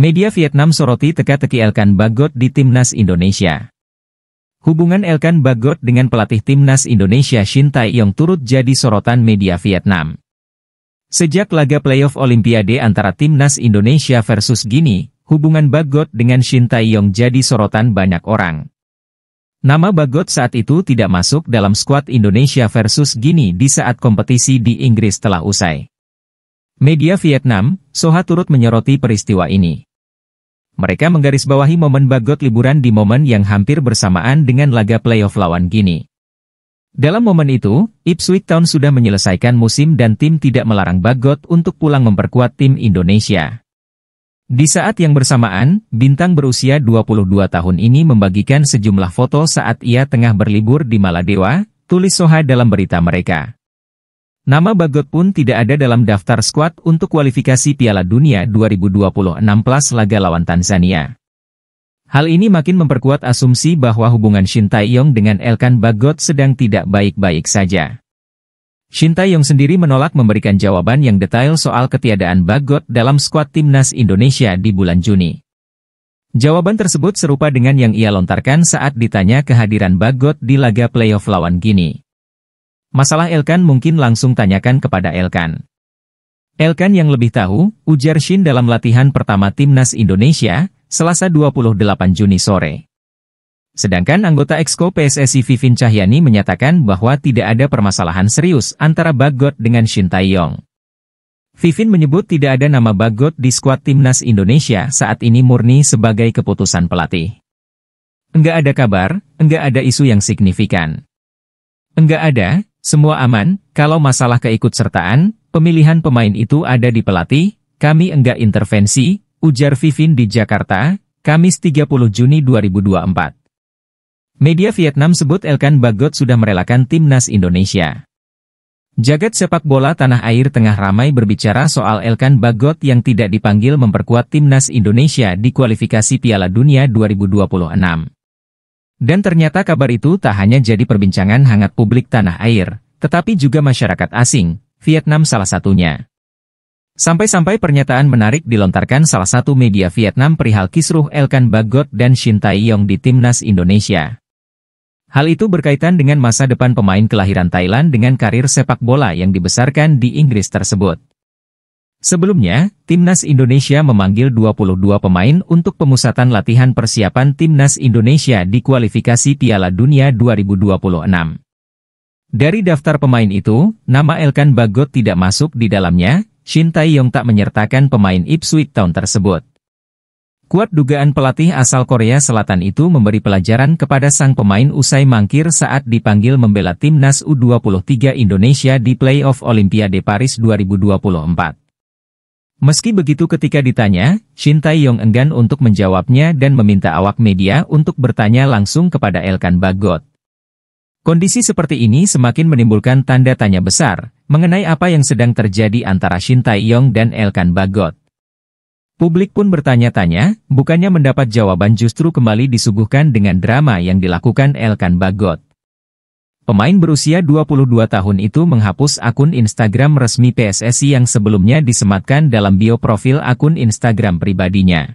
Media Vietnam soroti teka-teki Elkan Bagot di Timnas Indonesia. Hubungan Elkan Bagot dengan pelatih Timnas Indonesia Shin Tae-yong turut jadi sorotan media Vietnam. Sejak laga playoff Olimpiade antara Timnas Indonesia versus Guinea, hubungan Bagot dengan Shin Tae-yong jadi sorotan banyak orang. Nama Bagot saat itu tidak masuk dalam skuad Indonesia versus Guinea di saat kompetisi di Inggris telah usai. Media Vietnam, Soha turut menyoroti peristiwa ini. Mereka menggarisbawahi momen Bagot liburan di momen yang hampir bersamaan dengan laga playoff lawan Guinea. Dalam momen itu, Ipswich Town sudah menyelesaikan musim dan tim tidak melarang Bagot untuk pulang memperkuat tim Indonesia. Di saat yang bersamaan, bintang berusia 22 tahun ini membagikan sejumlah foto saat ia tengah berlibur di Maladewa, tulis Soha dalam berita mereka. Nama Bagot pun tidak ada dalam daftar skuad untuk kualifikasi Piala Dunia 2026 plus laga lawan Tanzania. Hal ini makin memperkuat asumsi bahwa hubungan Shin Tae-yong dengan Elkan Bagot sedang tidak baik-baik saja. Shin Tae-yong sendiri menolak memberikan jawaban yang detail soal ketiadaan Bagot dalam skuad Timnas Indonesia di bulan Juni. Jawaban tersebut serupa dengan yang ia lontarkan saat ditanya kehadiran Bagot di laga playoff lawan Guinea. Masalah Elkan mungkin langsung tanyakan kepada Elkan. Elkan yang lebih tahu, ujar Shin dalam latihan pertama Timnas Indonesia, Selasa 28 Juni sore. Sedangkan anggota Exco PSSI Vivin Cahyani menyatakan bahwa tidak ada permasalahan serius antara Bagot dengan Shin Tae-yong. Vivin menyebut tidak ada nama Bagot di skuad Timnas Indonesia saat ini murni sebagai keputusan pelatih. Enggak ada kabar, enggak ada isu yang signifikan. Enggak ada. Semua aman, kalau masalah keikutsertaan, pemilihan pemain itu ada di pelatih, kami enggak intervensi, ujar Vivin di Jakarta, Kamis 30 Juni 2024. Media Vietnam sebut Elkan Bagot sudah merelakan Timnas Indonesia. Jagat sepak bola tanah air tengah ramai berbicara soal Elkan Bagot yang tidak dipanggil memperkuat Timnas Indonesia di kualifikasi Piala Dunia 2026. Dan ternyata kabar itu tak hanya jadi perbincangan hangat publik tanah air, tetapi juga masyarakat asing, Vietnam salah satunya. Sampai-sampai pernyataan menarik dilontarkan salah satu media Vietnam perihal kisruh Elkan Bagot dan Shin Tae-yong di Timnas Indonesia. Hal itu berkaitan dengan masa depan pemain kelahiran Thailand dengan karir sepak bola yang dibesarkan di Inggris tersebut. Sebelumnya, Timnas Indonesia memanggil 22 pemain untuk pemusatan latihan persiapan Timnas Indonesia di kualifikasi Piala Dunia 2026. Dari daftar pemain itu, nama Elkan Bagot tidak masuk di dalamnya, Shin Tae-yong tak menyertakan pemain Ipswich Town tersebut. Kuat dugaan pelatih asal Korea Selatan itu memberi pelajaran kepada sang pemain usai mangkir saat dipanggil membela Timnas U23 Indonesia di playoff Olimpiade Paris 2024. Meski begitu ketika ditanya, Shin Tae-yong enggan untuk menjawabnya dan meminta awak media untuk bertanya langsung kepada Elkan Bagot. Kondisi seperti ini semakin menimbulkan tanda tanya besar, mengenai apa yang sedang terjadi antara Shin Tae-yong dan Elkan Bagot. Publik pun bertanya-tanya, bukannya mendapat jawaban justru kembali disuguhkan dengan drama yang dilakukan Elkan Bagot. Pemain berusia 22 tahun itu menghapus akun Instagram resmi PSSI yang sebelumnya disematkan dalam bio profil akun Instagram pribadinya.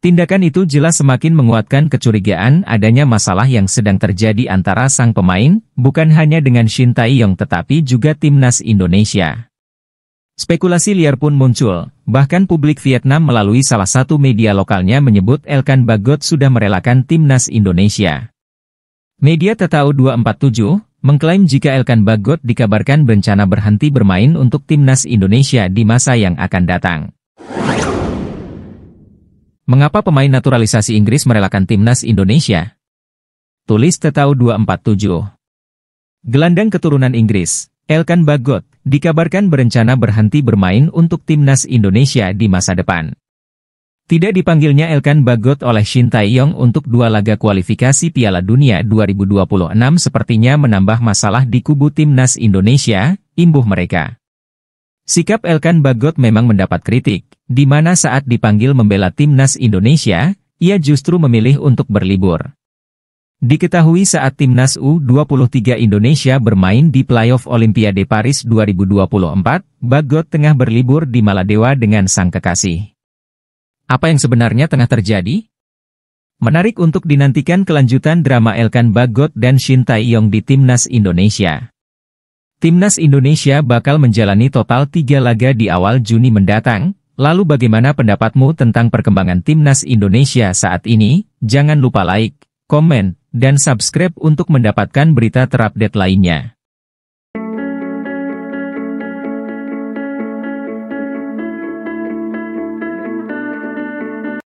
Tindakan itu jelas semakin menguatkan kecurigaan adanya masalah yang sedang terjadi antara sang pemain, bukan hanya dengan Shin Tae-yong tetapi juga Timnas Indonesia. Spekulasi liar pun muncul, bahkan publik Vietnam melalui salah satu media lokalnya menyebut Elkan Bagot sudah merelakan Timnas Indonesia. Media Tetau 247 mengklaim jika Elkan Bagot dikabarkan berencana berhenti bermain untuk Timnas Indonesia di masa yang akan datang. Mengapa pemain naturalisasi Inggris merelakan Timnas Indonesia? Tulis Tetau 247. Gelandang keturunan Inggris, Elkan Bagot, dikabarkan berencana berhenti bermain untuk Timnas Indonesia di masa depan. Tidak dipanggilnya Elkan Bagot oleh Shin Tae-yong untuk 2 laga kualifikasi Piala Dunia 2026 sepertinya menambah masalah di kubu Timnas Indonesia, imbuh mereka. Sikap Elkan Bagot memang mendapat kritik, di mana saat dipanggil membela Timnas Indonesia, ia justru memilih untuk berlibur. Diketahui saat Timnas U23 Indonesia bermain di playoff Olimpiade Paris 2024, Bagot tengah berlibur di Maladewa dengan sang kekasih. Apa yang sebenarnya tengah terjadi? Menarik untuk dinantikan kelanjutan drama Elkan Bagot dan Shin Tae-yong di Timnas Indonesia. Timnas Indonesia bakal menjalani total 3 laga di awal Juni mendatang. Lalu bagaimana pendapatmu tentang perkembangan Timnas Indonesia saat ini? Jangan lupa like, komen, dan subscribe untuk mendapatkan berita terupdate lainnya.